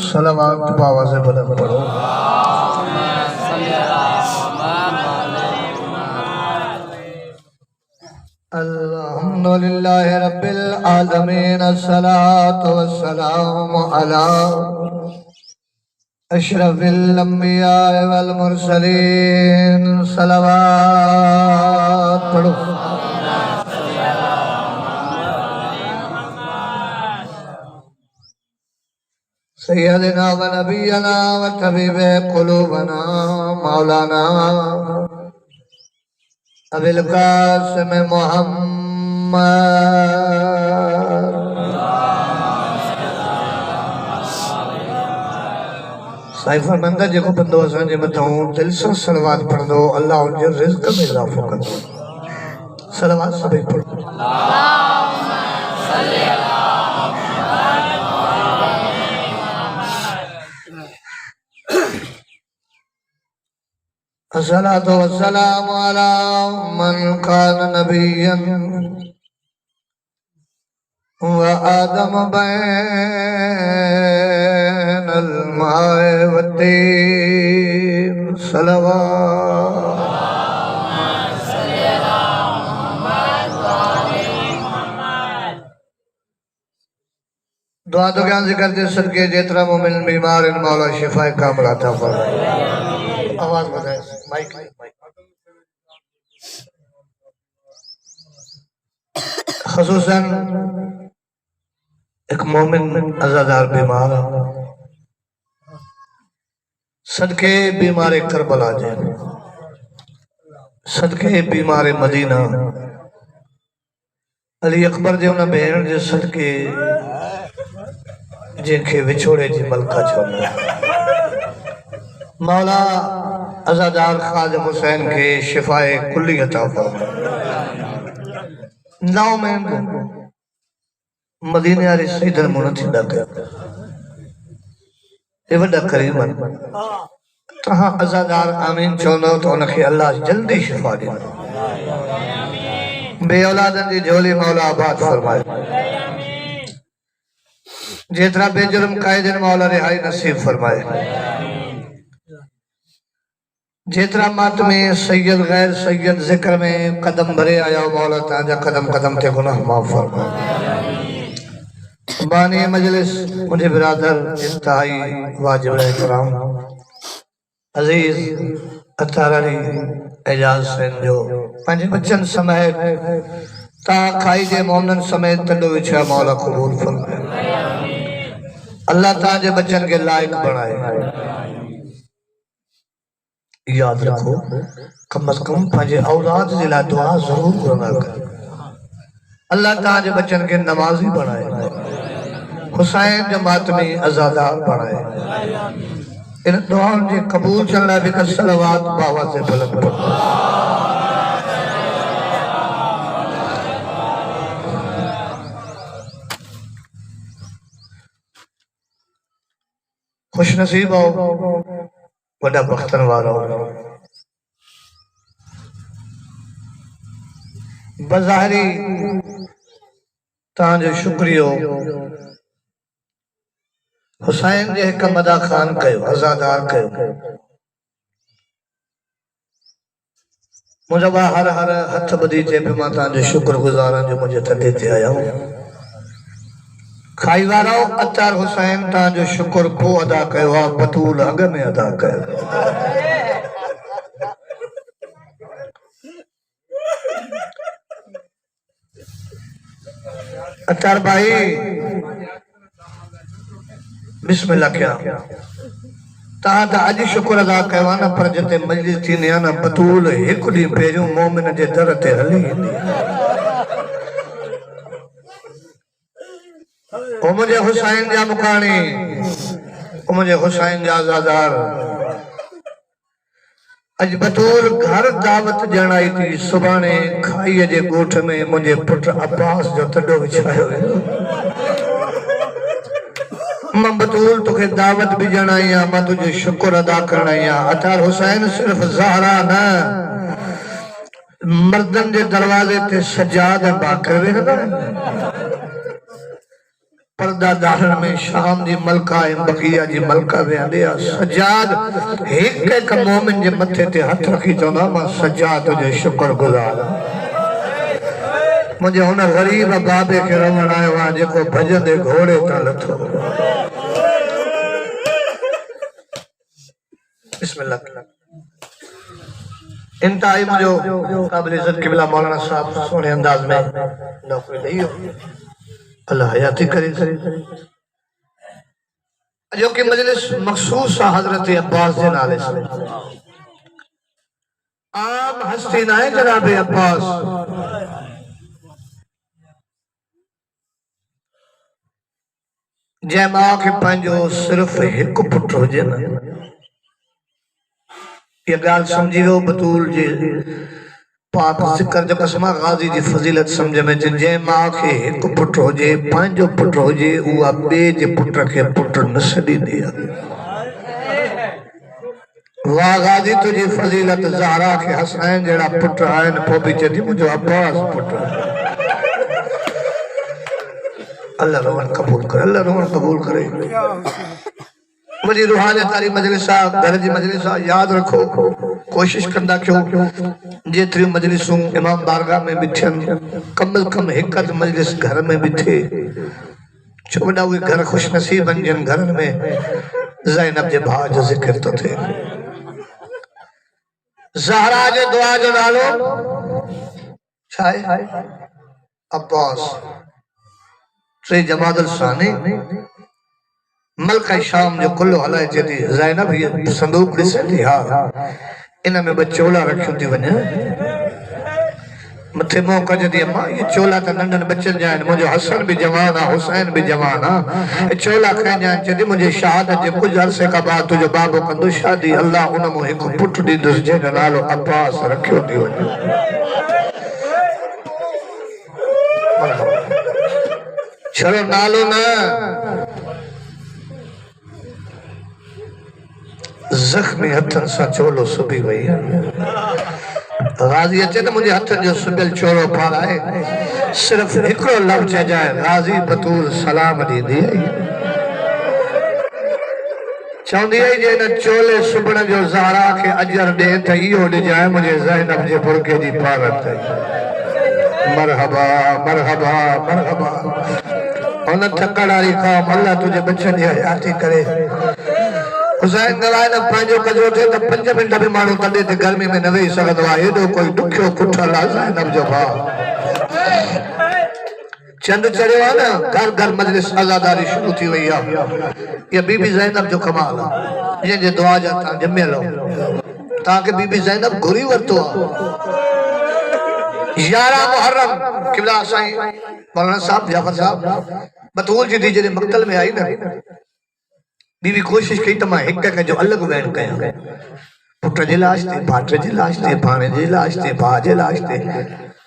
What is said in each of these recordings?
صلوات باوا سے بلند پڑھو الحمدللہ رب العالمین الصلاة والسلام علی اشرف الانبیاء والمرسلین صلوات پڑھو سیدنا و نبینا و طبیب قلوبنا مولانا ابی القاسم محمد صحیح فرمندہ جے کو بندو اساں جے متھوں دل سے صلوات پڑھ دو اللہ ان جو رزق میں اضافہ کر دو صلوات سبھی پڑھ دو اللہم صلی اللہ الصلاة والسلام على من كان نبيا وآدم بين الماء والطين صلوات دعا تو کیا ذکر دے صدقے جترا مومن بیمار ان مولا شفا کامل عطا فرمائے آواز بتائیں مائک خصوصاً ایک مومن عزادار بیمار صدقے بیمار کربلا جائے صدقے بیمار مدینہ علی اکبر جے انہاں بہن جے صدقے جن کے وچھوڑے جی ملکہ چھوڑنا مولا عزادار خادم حسین کے شفاء کلی عطا فرمائے ناؤ میں مدینے آری سیدن منتی ڈاکر یہ وڈا قریباً تہاں عزادار آمین چونو تو انکھے اللہ جلدی شفا دینا بے اولادن دی جھولی مولا آباد فرمائے جیتنا بے جرم قائدن مولا رہائی نصیب فرمائے جیتنا ماتمی سید غیر سید ذکر میں قدم بھرے آیا مولا تاجہ قدم قدم تے گناہ معاف فرمائے بانی مجلس مجھے برادر انتہائی واجب احترام عزیز اتار علی اعجاز سین جو پانچ بچن سمیت تا کھائی جے مومنن سمیت تنڈو وچھا مولا قبول فرمائے اللہ تاجہ بچن کے لائق بڑھائے یاد رکھو کم از کم پانچ اولاد ضلع دعا ضرور کرنا کر اللہ تاجہ بچن کے نمازی بڑھائے حسین جماعت میں عزادار بڑھائے ان دعاؤں جی قبول چلنا بھی کا صلوات باوا سے بلند پڑھو خوش نصیب ہو بڑا بختن وارا ہو بظاہری تانجو شکریو حسین جے کم ادا خان کہو عزادار کہو مجھے ہر ہتھ بدی تے پہ ماں تانجو شکر گزارا جو مجھے تدیتے آیا ہوں کھائی واراؤ اتار حسین تانجو شکر کو ادا کہو بطول اگر میں ادا کہو اتار بھائی بسم اللہ کیا تاں تا اج شکر ادا کہوانا پر جتے مجلس تھی نیانا بطول ایک دی پیجوں مومن جے درتے حلی او مجھے حسین جا مکانی او مجھے حسین جا عزادار اج بطول گھر دعوت جنائی تھی صبحانے کھائی جے گوٹھ میں مجھے پٹر عباس جو تڈو بچھائے ہوئے میں بطول تکھے دعوت بھی جنائی ہیں میں تجھے شکر ادا کرنائی ہیں اتار حسین صرف زہرہ نہ مردن دے دروازے تے سجاد باکر بھی نہ پردہ دارن میں شام دی ملکہ بقیہ جی ملکہ بے اندیا سجاد ایک ایک مومن جے متھے تے ہتھ رکھی تو ناما سجاد تجھے شکر گزار مجھے انہیں غریب بابے کے رمن آئے وہاں جے کو بھجن دے گھوڑے تالتو بسم اللہ انتہائی مجھے قابل عزت قبلہ مولانا صاحب سونے انداز میں نوکری لئی ہو اللہ حیاتی کرے جو کہ مجلس مخصوص حضرت عباس دے نالے سے عام ہستی نہ ہے جناب عباس جے ماں کے پنجو صرف ایک پٹ ہو جے نا یہ گال سمجھی ہو بطول جی پاک ذکر جو قسمہ غازی جی فضیلت سمجھے میں جے ماں کے ایک پٹ ہو جے پانچو پٹ ہو جے وہ بے جے پٹ رکھے پٹ نسلی دیا واہ غازی تجھے فضیلت زہرا کے حسنین جیڑا پٹ آئین پو بھی چیتی مجھے عباس پٹ اللہ روحان قبول کرے اللہ روحان قبول کرے مجھے روحانی تاری مجلسہ درجی مجلسہ یاد رکھو کوشش کرنا کیوں جے تری مجلسوں امام بارگاہ میں بٹھن کم از کم حکت مجلس گھر میں بٹھے چھوڑا ہوئے گھر خوش نصیب بن جن گھر میں زینب جے بھا جو ذکر تو تھے زہرا جے دعا جو ڈالو چھائے عباس تری جماعت الثانی ملکہ شام جو کلو حلائے چیتی زینب یہ صندوق رسے تھی ہاں انہاں میں بچولا رکھوں تھی ونیا متھے موقع جدی اماں یہ چولا تا نندن بچن جائیں مجھے حسن بھی جوانا حسین بھی جوانا چولا کھائیں جائیں چیتی مجھے شہادت جب کچھ عرصے کا بعد تجھے بابو کندو شادی اللہ انہوں موہی کو پٹ دی دس جے نالو عباس رکھوں تھی ونیا چلو نالو نا زخمی ہتھن سا چولو سبی وئی غازی اچھے تو مجھے ہتھن جو سبیل چولو پارا ہے صرف اکڑو لب چہ جائے غازی بطول سلام دی دی چاہوں دی جے نا چولے سبڑ جو زہرا کے اجر دے تھا ہو دی جائے مجھے زینب جے پرکے جی پارت ہے مرحبا مرحبا مرحبا انہاں تھکڑاری قوم اللہ تجھے بچن دی حیاتی کرے حسین نلائن پانچو کجرو تھے تب 5 منٹ بھی مانو تڑے تھے گرمی میں نوی سکت ہوا یہ دو کوئی دکھیو کٹھا لازائن اب جو بھا چند چڑے ہوا نا گھر گھر مجلس ازاداری شروع تھی ہوئی یہ بی بی زینب جو کمال یہ جو دعا جاتا جمعہ لو تاکہ بی بی زینب گھری ورتو 11 محرم قبلہ آسائیں مولانا صاحب جعفر صاحب بطول جی دیجئے مقتل میں آئی نا بی بی کوشش کی تمہیں ایک کہ جو الگ وین کہیں پٹر جی لاش تے پاٹر جی لاش تے پانے جی لاش تے بھا جی لاش تے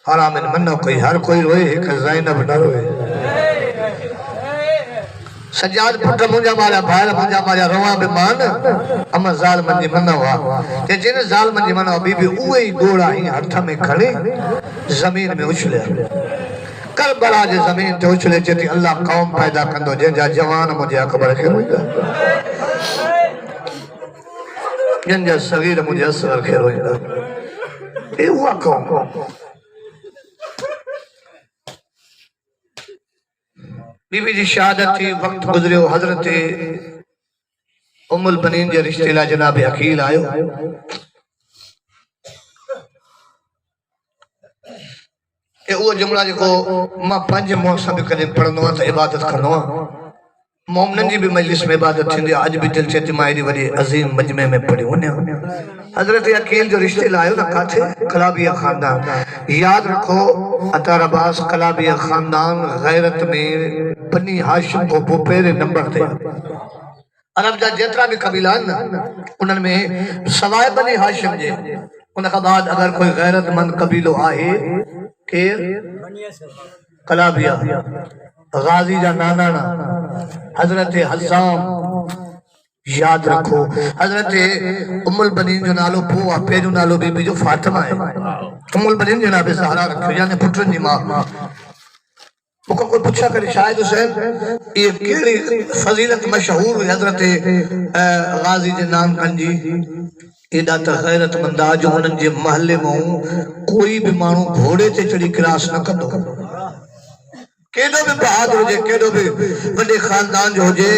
حرام ان منو کوئی ہر کوئی روئے ایک زینب نہ روئے سجاد پٹر مجھا مارا بھائر مجھا مارا رواں بے مان اما ظالمن جی منو ہوا تے جن ظالمن جی منو بی بی اوہی گوڑا ہی ہتھا میں کھڑے زمین میں اچھلے کربلا جے زمین تے اچھلے چیتی اللہ قوم پیدا کندو جن جا جوان مجھے اکبر خیر ہوئی گا جن جا صغیر مجھے اصغر خیر ہوئی گا اے ہوا قوم بی بی جی شہادت تھی وقت گزرے ہو حضرت ام البنین جے رشتے لا جناب عقیل آئے کہ وہ جملہ جی کو ماں 5 موسم بھی کریں پڑھنوا تا عبادت کرنوا مومنن جی بھی مجلس میں عبادت تھی دی آج بھی دل چیتی مائری وری عظیم مجمع میں پڑھی ہونے حضرت عقیل جو رشتے لائے نا کہا تھے کلابیہ خاندان یاد رکھو عطار عباس کلابیہ خاندان غیرت میں بنی ہاشم کو پوپیرے نمبر تھے عرب جا جترا بھی قبیلان انہوں میں سوائے بنی ہاشم جے انہوں کا بعد اگر کوئی غیرت مند قبیلو آئے کیر کلابیہ غازی جا نانانا حضرت حزام یاد رکھو حضرت ام البنین جو نالو پوا پیجو نالو بی بی جو فاطمہ ہے ام البنین جناب زہرا رکھو یعنی پٹرن جی ماں مکہ کوئی پوچھا کرے شاہد حسین یہ کیڑی فضیلت مشہور حضرت غازی جے نام کنجی ایڈا تا غیرت مندہ جو انہن جے محلے میں کوئی بھی مانو گھوڑے تے چڑی کراس نہ کندو کیڑو بھی بہادر ہو جے کیڑو بھی بڑے خاندان جو ہو جے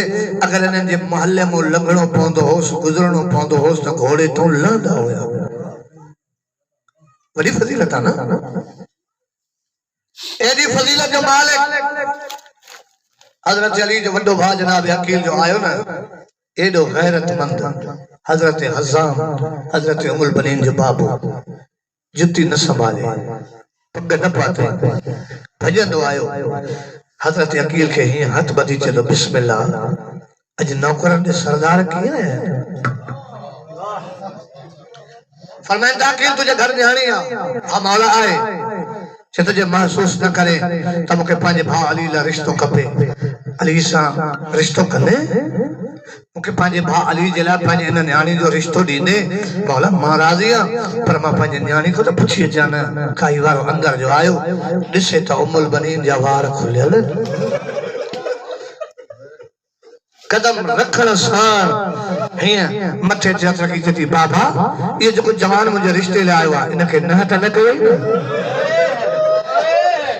اگر انہن جے محلے میں لنگڑوں پوندو ہوس گزرنوں پوندو ہوس تو گھوڑے تو لندہ ہویا بڑی فضیلت آنا ایڈی فضیلت جو مالک حضرت علی جو وڈو بھا جناب عقیل جو آئے نا ایڈو غیرت مند حضرت حزام حضرت ام البنین جو بابو جتی نہ سنبھالے پگ نہ پاتے بھجن دو آئے حضرت عقیل کے ہی ہاتھ بدی چلو بسم اللہ اج نوکرن دے سردار کیا ہے فرمائن دا عقیل تجھے گھر جہانی ہم مولا آئے چھے تجھے محسوس نہ کرے تا مکے پانچے بھا علی لا رشتوں کپے علی سا رشتوں کرنے مکے پانچے بھا علی جلا پانچے انہ نیانی جو رشتوں دینے مولا ماں راضیاں پر ماں پانچے نیانی کو تو پچھئے جانا کائی وارو اندر جو آئے جسے تا ام البنین جوار کھلے لے قدم رکھن سار ہیں مٹھے جات رکھی تھی بابا یہ جو کچھ جوان مجھے رشتے لے آئے ہوا انہیں نہتا نہ کوئی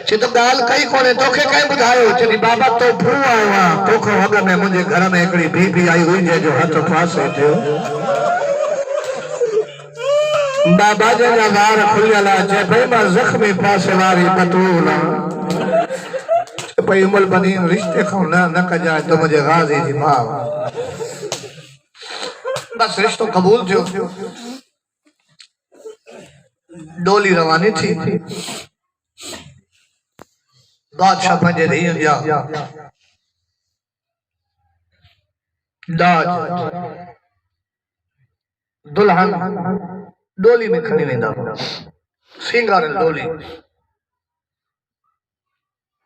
چھے تو گال کئی کونے توکھے کئی بدھائے چھے بابا تو بھو آئے ہوا توکھو ہوگا میں مجھے گھر میں ایکڑی بی بی آئی ہوئی جے جو ہاتھ پاسے تھے بابا جے جوار کھلی اللہ چھے بھئی ماں زخمی پاسے واری بطولا پئی ام البنین رشتے خونا نہ کجائے تو مجھے غازی جی ماں بس رشتوں قبول جو ڈولی روانی تھی بادشاہ پنجے رہی ہیں جا داج دلہن ڈولی میں کھنی ویندہ سینگار ڈولی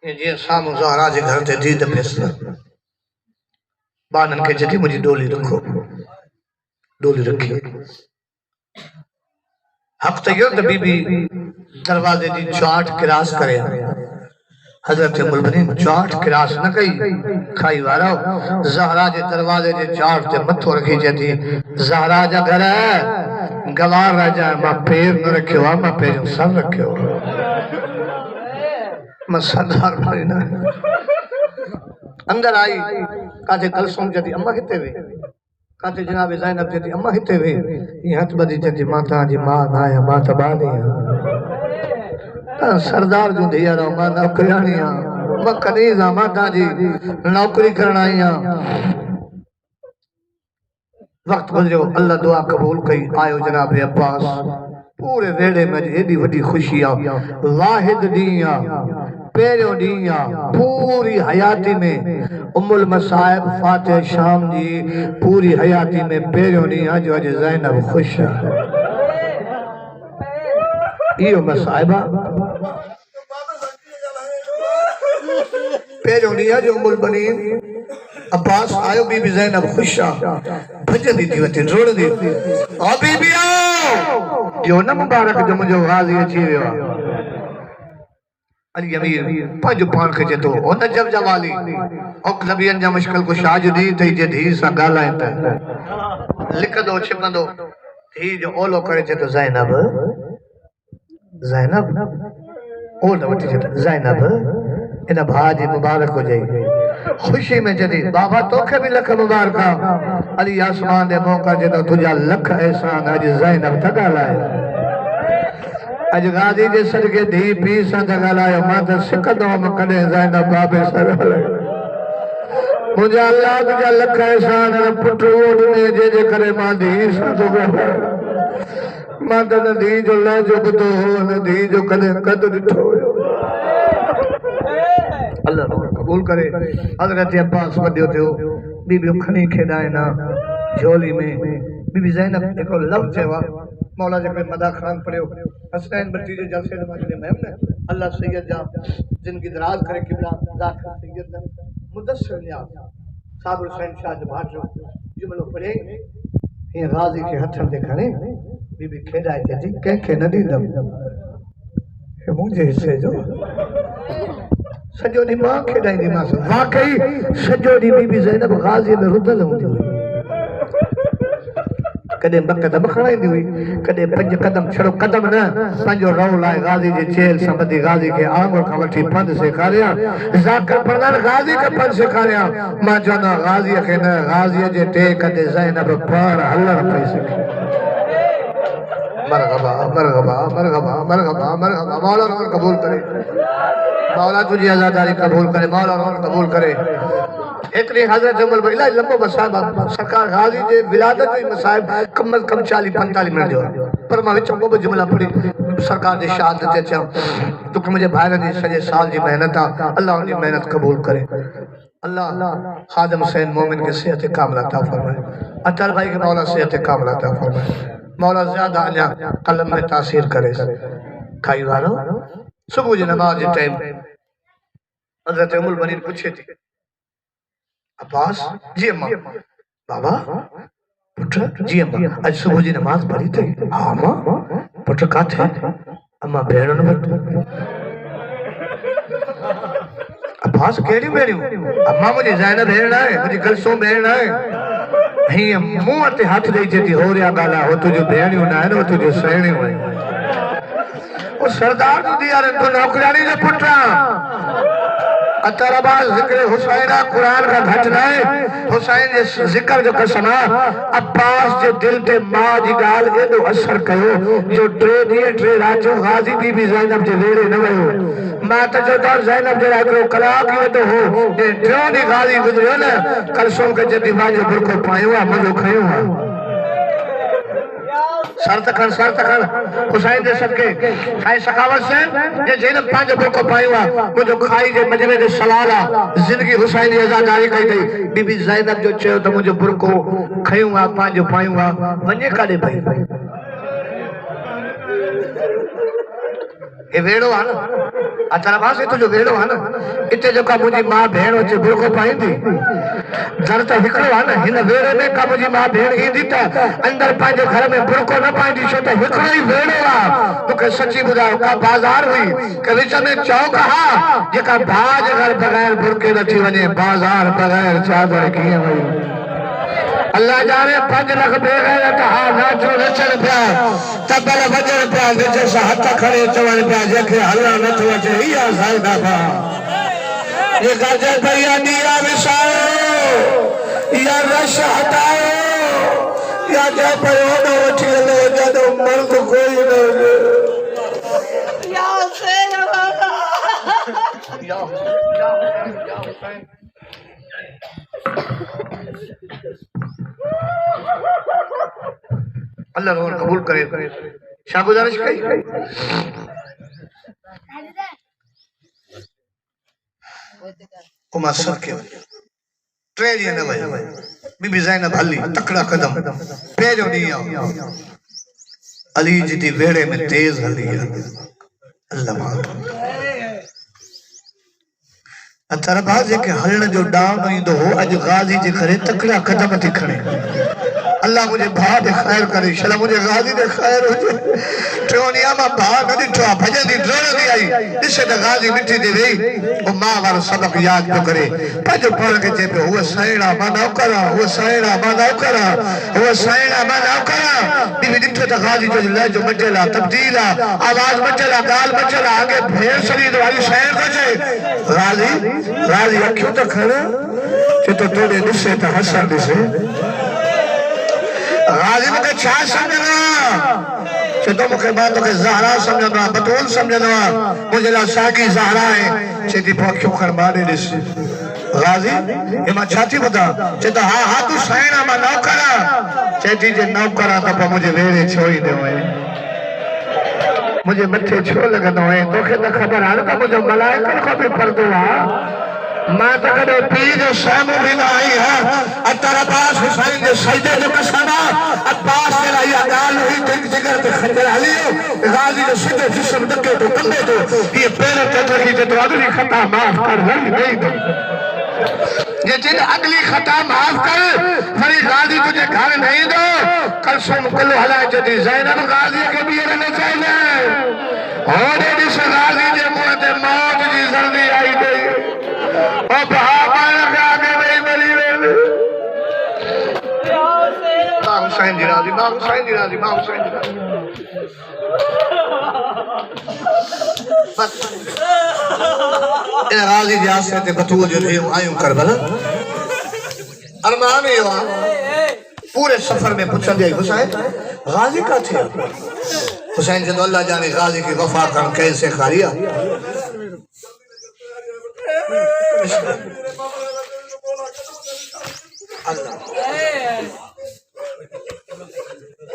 یہ جی سامو زہرا جے گھر تے دید پیسنا بانن کے جدی مجھے ڈولی رکھو ڈولی رکھی حق تیور تے بی بی دروازے دی چاٹ کراس کرے حضرت ام البنین چاٹ کراس نہ کئی کھائی وارا زہرا جے دروازے جے چاٹ تے متھو رکھی جاتی زہرا جا گھر ہے گوار رہ جائے ماں پیر نہ رکھے ہوا ماں پیر سر رکھے ہوا میں سردار بھائی نہ اندر آئی کہتے کلسوم جاتی اممہ کتے ہوئے کہتے جناب زینب جاتی اممہ کتے ہوئے یہ ہاتھ بدی جاتی ماتا جی ماں نایا ماں تبانی سردار جو دیا رہا ماں نوکریانی ماں کنیزہ ماتا جی نوکری کرنا وقت گزرے اللہ دعا قبول کئی آئے جناب عباس پورے ویڑے میں ایڈی وڈی خوشیاں واحد دیاں پیروں دیاں پوری حیاتی میں ام المصائب فاتح شام جی پوری حیاتی میں پیروں دیاں جو اج زینب خوش ہے یہ مصائبہ پیروں دیاں جو ام البنین عباس آئے بی بی زینب خوش بھجن دی تھی وطن روڑ دی او بی بی آؤ یہ نہ مبارک جو مجھے غازی اچھی رہا علی امیر پانچ پان کے جتو او نجب جوالی اوک نبیان جا مشکل کو شاج دی تی جدی سا گالا انتا لکھ دو چھپن دو ہی جو اولو کرے جتو زینب زینب اول نوٹی جتو زینب انہ بھاجی مبارک ہو جائی خوشی میں جدید بابا توکھے بھی لکھ مبارکہ علی آسمان دے موقع جدو تجھا لکھ احسان آج زینب تکا لائے اج غازی جے صدقے دھی پیسا تکا لائے ماتا سکدوں مکنے زینب بابے سر لائے مجھے اللہ تجھا لکھ احسان پٹھو اڑنے جے جے کرے ماں دھی سا تکا لائے ماتا ندھی جو لے جو بدو ندھی جو کدے قدر ٹھوئے اللہ قبول کرے حضرت عباس وڈیو تھے بی بی کھنی کھیڈائے نا جھولی میں بی بی زینب ایک لفظ ہے مولا جب مدہ خان پڑھے حسنین بٹی جو جلسے نماز مہم نے اللہ سید جا جن کی دراز کرے قبلہ داخل سید مدثر نیاز صابر حسین شاہ جو بھاٹو جملو پڑھے یہ غازی کے ہتھن دیکھنے بی بی کھیڈائے تھے کہیں کہ ندی دم یہ مجھے حصے جو سجو دی ماں کھڑائی دی ماں سے واقعی سجو دی بی بی زینب غازی میں ردل ہوندی ہوئی کدے قدم کھڑائی دی ہوئی کدے پنج قدم چھڑو قدم نہ پنجو رو لائے غازی جے چیل سمبدی غازی کے آنگل کا وٹھی پند سے کھاریا زاکر پردان غازی کے پند سے کھاریا ماں جانا غازی کے نہ غازی جے ٹے کدے زینب پار اللہ رپے سکھے مرغبا مرغبا مرغبا مرغبا مرغبا مولا روح قبول کرے مولا تجھے عزاداری قبول کرے مولا روح قبول کرے اتنی حضرت عمر بھائی اللہ لمبو بصاحبہ سرکار غازی جے ولادت ہوئی مصاحب کم از کم 40-45 منٹ جو پر میں وچوں کو جملہ پڑھی سرکار دے شہادت تے چاہوں تو کہ مجھے بھائر دی سجے سال جی محنت اللہ ان کی محنت قبول کرے اللہ خادم حسین مومن کے صحت کاملہ عطا فرمائے اطہر بھائی کے مولا صحت کاملہ عطا فرمائے مولا زیادہ آنیا قلم میں تاثیر کرے کھائی وارو صبح جی نماز جی ٹائم حضرت ام البنین پوچھے تھی عباس جی اماں بابا پٹر جی اماں آج صبح جی نماز پڑھی تھی ہاں اماں پٹر کہا تھے اماں بیرن بٹ عباس کیڑی بیڑیوں اماں مجھے زینب بیرن آئے مجھے گلسوں بیرن آئے ہی منہ تے ہاتھ دے جتی ہو رہا گالا ہو تجھے بیڑیوں نہ ہے وہ تجھے سہنیوں ہے وہ سردار تو دیا رہے تو نوکرانی جو پٹرا اتر عباس ذکر حسینہ قرآن کا گھٹنا ہے حسین جے ذکر جو کسنا عباس جو دل تے ماں جی گال ایدو اثر کہو جو ٹرے راجو غازی بی بی زینب جے ویرے نوے ہو ماں جو دور زینب جے راکرو کلاک ایدو ہو جے ٹریوں دی غازی گزرے نا کلسوں کے جدی ماں جو برکو پائیوا مجھو کھائیوا سر تکن حسین دے سب کے کھائی سخاوت سے یہ زینب پانچ برکو پائیوا مجھو کھائی جے مجمع دے سلالہ زندگی حسین دی ازاداری کہی گئی بی بی زینب جو چھو تو مجھو برکو کھائیوا پانچ پائیوا ونجے کھاڑے بھائی یہ ویڑو آنا اچھا باسی تو جو ویڑو آنا اتے جو کا مجھے ماں بہن ہوچے برکو پائیں دی درتا ہکڑو آنا ہن ویڑے میں کا مجھے ماں بہن ہی دیتا اندر پانچے گھر میں برکو نہ پائیں دی چھوٹا ہکڑو ہی ویڑو آ تو کہ سچی بدا کا بازار ہوئی کہ وچہ میں چاہو کہا یہ کا بھاج اگر بغیر برکے نہ تھی ونے بازار بغیر چادر کیے ہوئی اللہ جانے 5 لکھ بے گئے تہا ناچو نچن پیا تبل بجن پیا نچے سا ہتھا کھڑے چوان پیا جیکھے اللہ نتو اچھے ہی آسائی دا پا یہ گجر پیا دیا بساؤ یا رش ہٹاؤ یا جا پیونو اٹھی اللہ جادو مرد کوئی نہ یا حسین بابا یا حسین اللہ روح قبول کرے شاہ گزارش کئی امہ سب کے ٹریلی نوے بی بی زینب علی تکڑا قدم پیجو نہیں آؤ علی جدی ویڑے میں تیز علی اللہ مات اتر بازے کے ہلن جو ڈاؤن ہوئی دو ہو اج غازی جی کرے تکڑا قدم تھی کھڑے اللہ مجھے بھا دے خیر کرے شلا مجھے غازی دے خیر ہو جائے ٹرونیا ماں بھا نہ دی ٹھوا بھجن دی ڈرون دی آئی اسے دا غازی مٹی دی وی وہ ماں وار سبق یاد جو کرے پجو پڑھ کے جے پہ وہ سائنہ ماں ناو کرا وہ سائنہ ماں ناو کرا وہ سائنہ ماں ناو کرا بی بی ڈٹھو دا غازی جو لہجو مجھلا تبدیلا آواز مجھلا گال مجھلا آگے بھیر سرید والی شہر کو جائے غازی اکھیوں تک کھڑا چھے تو توڑے نسے تا حسن نسے غازی مکہ چھا سمجھنا چھے تو مکہ باتوں کے زہرہ سمجھنا بطول سمجھنا مجھے لاساکی زہرہ ہے چھے دی پاکیوں خرمانے نسے غازی یہ ماں چھاتی بتا چھے تو ہاں تو سائنہ ماں نو کرا چھے تیجے نو کرا تو پا مجھے ویرے چھوئی دے ہوئے مجھے مٹھے چھو لگن ہوئے تو کہ تا خبر آنے تا مجھے ملائکہ کو بھی پردو ماں تکڑے پی جو سامو بھی نہ آئی ہے اتر عباس حسین جو سجدے جو کسانا عباس تیرا یہ گال ہوئی تک جگر تے خنجر علیو غازی جو سجدے جسم دکے تو کندے تو یہ پہلے تترکی تے تو اگلی خطا معاف کر رہی نہیں تو یہ جن اگلی خطا معاف کر فری غازی تجھے گھر نہیں دو کل سن کلو حلائے جدی زینب غازی کے بھی رہنے چاہیے ہونے جس غازی جے موت موت جی زردی آئی گئی حسین جی راضی ماں حسین جی راضی ماں حسین جی راضی بس ان غازی جاسے تے بطول جو تھے آئیوں کربلا ارمان ہی ہوا پورے سفر میں پوچھن دیا حسین غازی کا تھے حسین جدو اللہ جانے غازی کی وفا کرن کیسے خاریا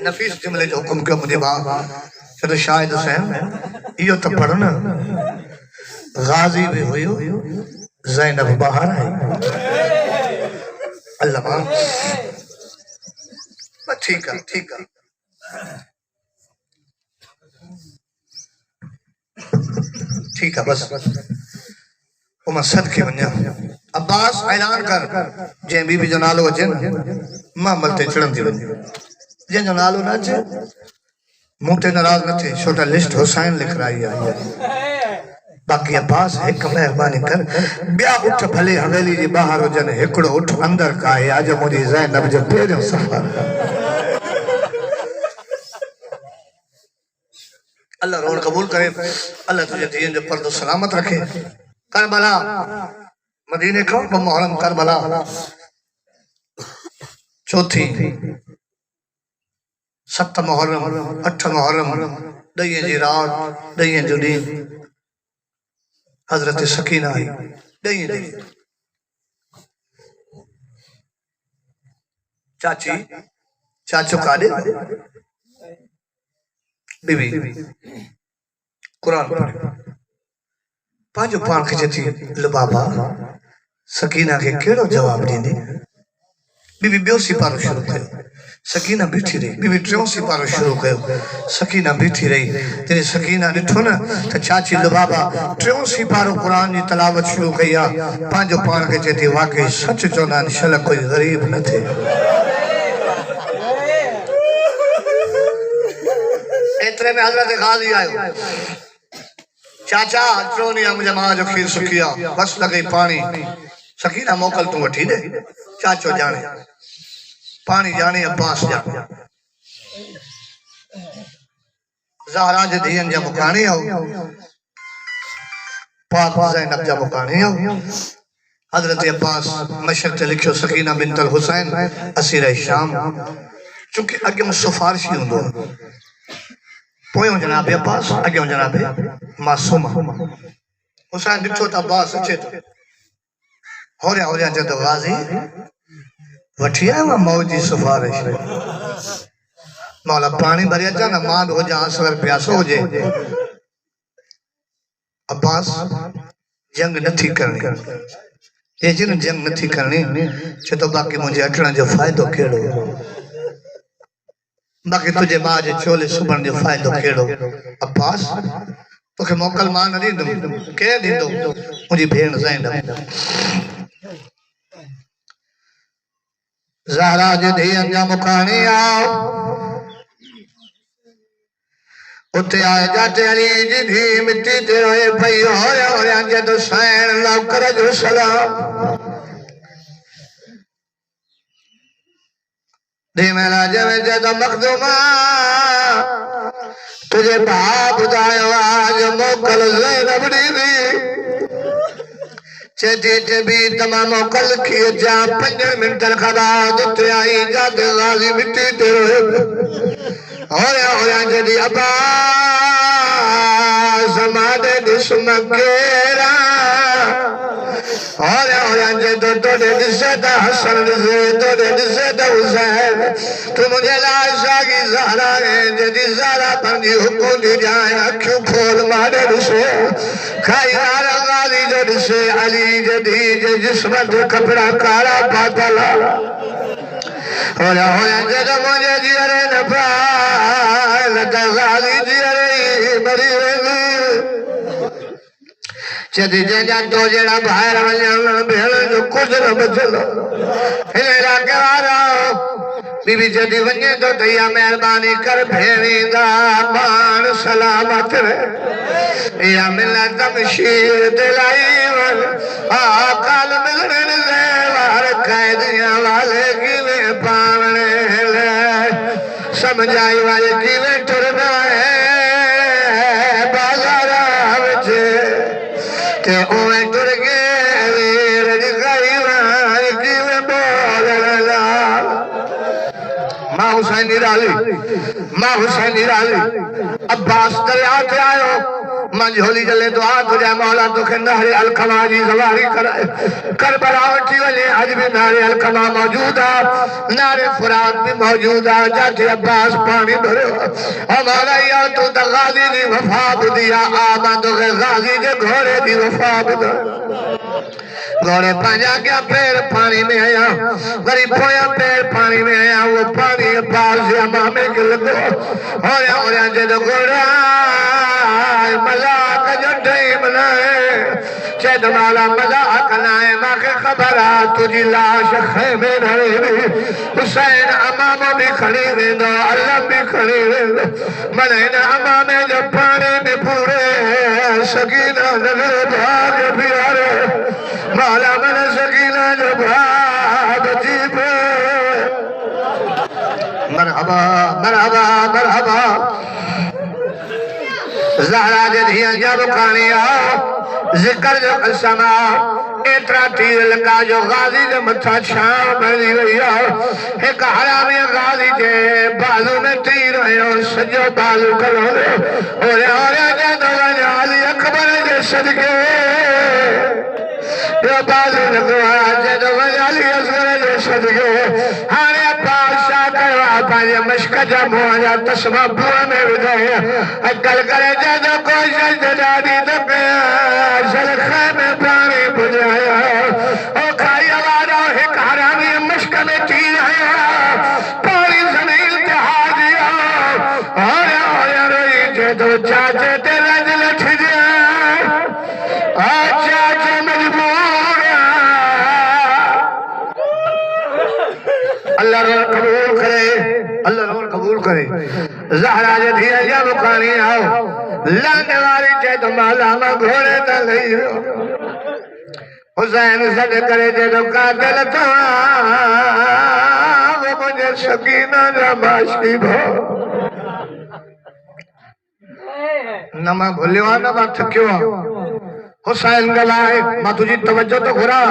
نفیس جملے جو حکم کیا مجھے باپ چلو شاہد حسین یہ تو پڑھنا غازی بھی ہوئی زینب باہر آئی اللہ ماں ٹھیک ہے ٹھیک ہے ٹھیک ہے بس وہ صدقے ونجا عباس اعلان کر جن بی بی جو نالو اچے نا ماں ملتے چڑھن تھی ونجی جن جو نالو نہ اچے موٹے ناراض نہ تھے چھوٹا لسٹ حسین لکھ رہی ہے باقی عباس ایک مہربانی کر بیا اٹھ بھلے حویلی جی باہر ہو جن ہکڑو اٹھ اندر کا ہے آج مجھے زینب جو پیروں سفر اللہ رون قبول کرے اللہ تجھے دین جو پرد و سلامت رکھے کربلا مدینے کا محرم کربلا چوتھی 7 محرم 8 محرم دئیے جی رات دئیے جو دین حضرت سکینہ آئی دئیے دئیے چاچی چاچو کالے بی بی قرآن پڑھے پانچو پان کھچے تھی لبابا سکینہ کے کیڑو جواب دیں دی بی بی بیو سپارو شروع کرو سکینہ بیٹھی رہی بی بی ٹریوں سپارو شروع کرو سکینہ بیٹھی رہی تیرے سکینہ نٹھو نا تا چاچی لبابا ٹریوں سپارو قرآن جی تلاوت شروع کیا پانچو پان کھچے تھی واقعی سچ چونا انشاءاللہ کوئی غریب نہ تھے اترے میں حضرت غازی آئے چاچا چونی مجھے ماں جو کھیر سکیا بس لگئی پانی سکینہ موکل تم وٹھی دے چاچو جانے پانی جانے عباس جانے زہرا جے دین جا مکانی ہو پاک زینب جا مکانی ہو حضرت عباس مشرق لکھو سکینہ بنت الحسین اسیر شام چونکہ اگے میں سفارشی ہوں دو پویوں جناب عباس اگیوں جناب معصومہ حسین ڈٹھو تا عباس اچھے تو ہو رہا جدو غازی وٹھی آئے وہ موجی سفارش مولا پانی بھریا جانا ماں ہو جہاں سور پیاسو ہو جائے عباس جنگ نہ تھی کرنی یہ جن جنگ نہ تھی کرنی چھتو باقی مجھے اٹھنا جو فائدو کیڑو باقی تجھے ماں جے چولے سبن جو فائدو کیڑو عباس تو کہ موکل ماں نہ دیندو کہہ دیندو مجھے بھین زینب زہرا جے دھین جا مکانی آؤ اتے آئے جاتے علی جی دھی مٹی تے روئے پئی ہویا جدو سین لوکر جو سلام دی میرا جوے جدو مخدومہ تجھے باپ دائیو آج موکل زینب دی چیٹی ٹبی تمام موکل کیے جا 5 منٹ خباد اتے آئی جاتے غازی مٹی تے روئے ہویا جدی عباس مادے دشم کیرا ہویا جدو توڑے دسے دا حسن دسے توڑے دسے دا حسین تو مجھے لاشا کی زہرا ہے جدی زہرا پنجی حکم دی جائے اکھیوں کھول مادے دسے کھائی نارا غازی جو دسے علی جدی جسمت کپڑا کارا پاتلا ہویا جدو مجھے جیرے نپائے لگا غازی جیرے بری ویلی چدی جنجا تو جڑا باہر وجن بھیڑ جو کچھ بچلو ہیرا کے وارا بی بی چدی ونجے تو تیا مہربانی کر بھیڑی دا مان سلامت رہے یا ملا تمشیر دلائی ون آقال ملن زیوار قیدیاں والے کیویں پاونے لے سمجھائی والے کیویں ٹرنا ہے کہ اوہ ٹر گئے ویر دکھائی وائے کیویں بولن لال ماں حسین رالی عباس دریا تے آئو منجھولی جلے دعا تجھے مولا تکھے نہر الکما جی زواری کرائے کربلا اٹھی ولی آج بھی نہر الکما موجودا نہر فرات بھی موجودا جاتے عباس پانی بھرے ہمارا یا تو دا غازی دی وفا بدیا آمد غازی دے گھوڑے دی وفا بدیا گھوڑے پانجا کیا پیر پانی میں آیا غریب پویا پیر پانی میں آیا وہ پانی عباس یا مامے کے لگو اور جد گھوڑا مذاق جنٹھئی بنائے چید مالا مذاق نائے ماں کے خبرات تجھی لاش خیمے نھڑے حسین اماموں بھی کھڑی دو اللہ بھی کھڑی دو منین امامے جو پانے میں پورے سکینہ نگر بھاگ پیارے مولا من سکینہ جو بھاگ جیب مرحبا مرحبا مرحبا زہرہ جدھیاں جب کھانی آؤ ذکر جو قسم آؤ اترا تیر لگا جو غازی جو متھا چھاؤ بھری ہوئی آؤ ایک حرامی غازی جے بازو میں تیر ہوئے اور سجو بازو کرو دے اور جدو وجالی اکبر جے صدقے یہ بازو لگوا جدو وجالی اصغر جے صدقے ہانے بادشاہ کروا پانے مشکہ جب ہوا تسمہ بوا میں بدھائے اکل کرے جدو کوشش دادی دکیا شلخہ میں پانی بجھایا او کھائی آوارا ایک حرامی مشکہ میں تیر آیا پانی زمین تہا دیا اور روئی جدو چاچے تے رج لٹھ دیا چاچے مجبور اللہ رو قبول کرے اللہ رو قبول کرے زہرہ جدھیا جب کھانی آؤ لانے والی جد مالا گھوڑے تا لئی رو حسین صد کرے جدو قاتل تا وہ مجھے سکینہ جماشی بھو نما بھولیوان نما تھکیوان حسین گلائے ماں تجھی توجہ تو گھرا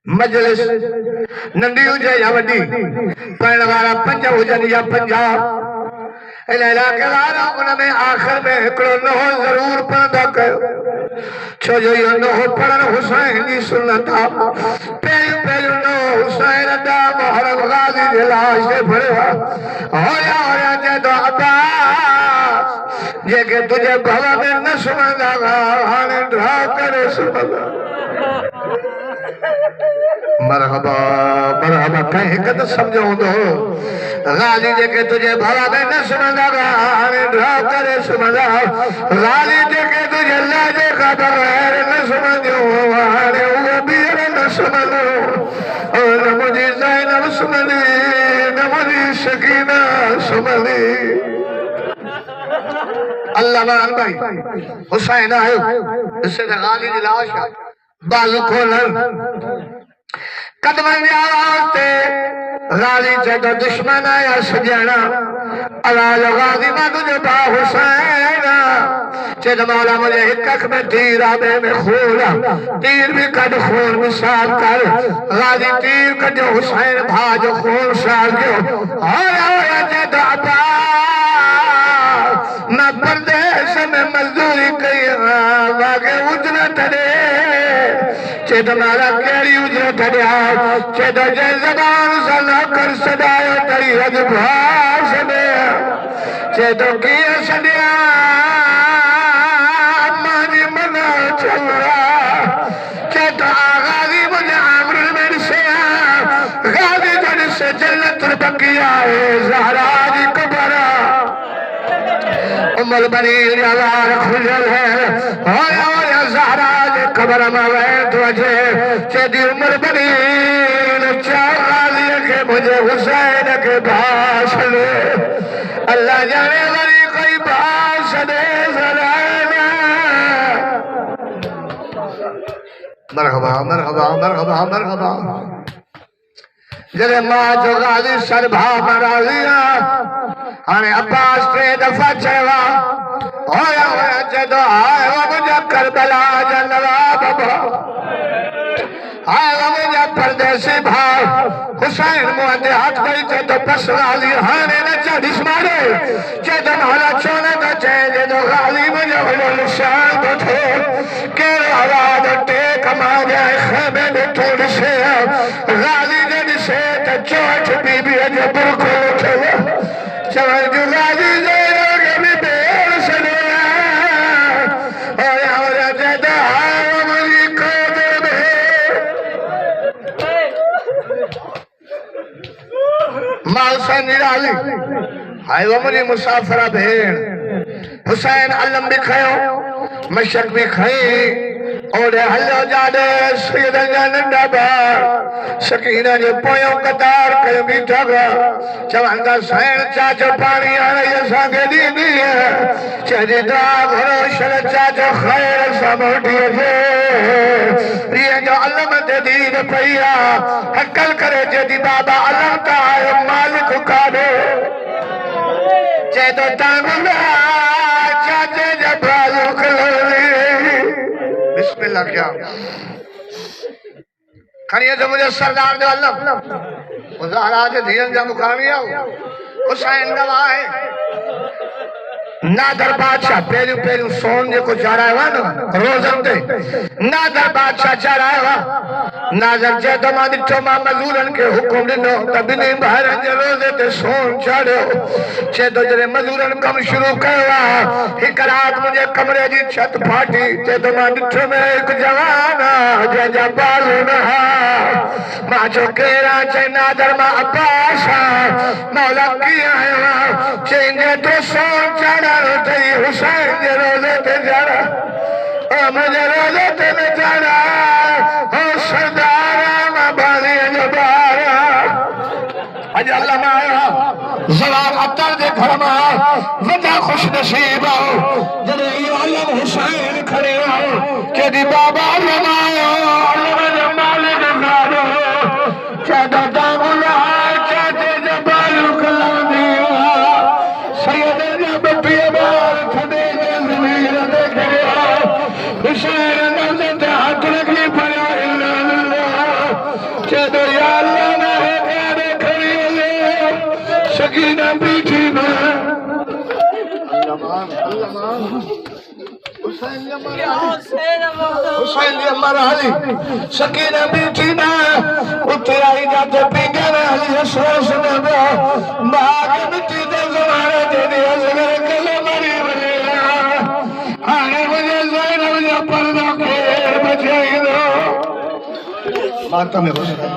مجلس نندی ہو جائے یا وڈی پہنوارا پنجا ہو جائے یا پنجا علاقے وارا انہوں میں آخر میں اکڑو نہو ضرور پڑھا کرو چھو جو یہ نہو پڑھن حسین کی سنتا پہلو نہو حسین دا محرم غازی جلاش دے پڑھا ہویا جدو عباس یہ کہ تجھے بھوا میں نہ سمجھا گا آنے ڈھا کرے سمجھا مرحبا مرحبا کہیں کہتا سمجھوں دو غازی جے کہ تجھے بھلا میں نہ سمجھا گا آنے ڈھا کرے سمجھا غازی جے کہ تجھے لاجے کا بغیر نہ سمجھوں آنے وہ بیر نہ سمجھوں اور مجھے زینب سمجھی نہ مجھے سکینہ سمجھی اللہ مان بھائی حسین آئے اس سے غازی دی لاش بازو کھولن قدمن دی آواز تے غازی جدو دشمن آیا سجانا علال غازی مدو جبا حسین چید مولا مجھے حکک میں تیر آبے میں خولا تیر بھی کد خون میں صاف کر غازی تیر کد حسین بھاج خون صاف کیوں آیا جدو عباس میں پردیش میں مزدوری کئی واقع اجرت دے چید مارا کیری اجرت دیا چید جے زبان سلا کر صدایو تری حج بھاس دیا چیدو کیا صدیا مانی منا چلا چیدو آغازی مجھے عمر میں سیا غازی جن سے جلت ربکیا ہے زہرہ دی کبرا البنین یوار کھجل ہے ہویا زہرا دے قبر موید وجہ چیدی البنین چار غازی کے مجھے حسین کے باس لے اللہ جانے والی کوئی باس دے زرانا مرحبا مرحبا مرحبا مرحبا جنہیں ماں جو غازی سر بھا مرا لیا ہمیں عباس تے دفع چھوا ہویا ہویا جدو آئے وہ مجھے کربلا جنواب با آئے وہ مجھے پردیسی بھاؤ حسین مہندے ہاتھ گئی تے تو پس غازی ہانے نچا دشمارے جدو نالا چونے دا چین جدو غازی مجھے بھلو نشان دو تھے کہ رواد ٹیک ما جائے خیمے میں توڑ سے غازی جد سے چوٹ بی بی اجے برکو اٹھے چوٹ جو غازی زیرہ کے بھی بیر سنیا اور جد آئے مجھے قدر میں مال سے نرالی آئے وہ مجھے مسافرہ بھین حسین علم بھی کھائیو مشک بھی کھائی اور حلو جانے سید جانندہ بار سکینہ جو پویوں قطار کئی بیٹھا گا چواندہ سین چاچو پانی آنے یہ سانگے دی دی ہے چہدی دراغ ہرو شر چاچو خیر ساموٹی ہے یہ جو علم دے دید پہیا حقل کرے جدی بابا علم کا آئے مالک کارے چہدو تانگلہ چاچے جبالو کلوری بسم اللہ کیا کھنیے تو مجھے سردار دے اللہ مظاہرات دھیان جا مقامی آؤ حسین نوائے نادر بادشاہ پیرو پیرو سون جے کو چاہ رہا ہے نا روزن دے نادر بادشاہ چاہ رہا ہے نادر جے تو ماں دٹھو ماں مزورن کے حکم دنو تبھی نہیں بہرن جے روزے تے سون چاہ رہے ہو چھے تو جرے مزورن کم شروع کروا ایک رات مجھے کمرے جی چھت پھاٹی چھے تو ماں دٹھو میں ایک جوانا جے جا بالو نہا ماں جو کیرا چھے نادر ماں عباسا مولا کیا ہے چھے انجے تو سون چاہ رہا حسین جے روزے تے جانا مجھے روزے تے میں جانا سردارا مبالی جبارا اج اللہ مایا زوال عطر دے گھر مایا وجہ خوش نصیب آؤ جنہیں یہ علم حسین کھڑے آؤ کہ دی بابا رمایا علم جمالی جبارا چاہدہ دامولا چاہتے جبالو کلام دیا سید جب پیبار کھڑے زمین دیکھے حسین نظر ہاتھ رکھنی پڑا اللہ چہدو یا اللہ نہ ہے پیارے کھڑی اللہ سکینہ بیٹھی میں حسین دی امر علی سکینہ بیٹھی میں اترائی جاتے پیگن علی حسوس نبا باغ مٹی دے زمانے دے دیا زگر کلے مری بلی آنے مجھے زینب جو پردہ کے بچائی دو مانتا میں حسین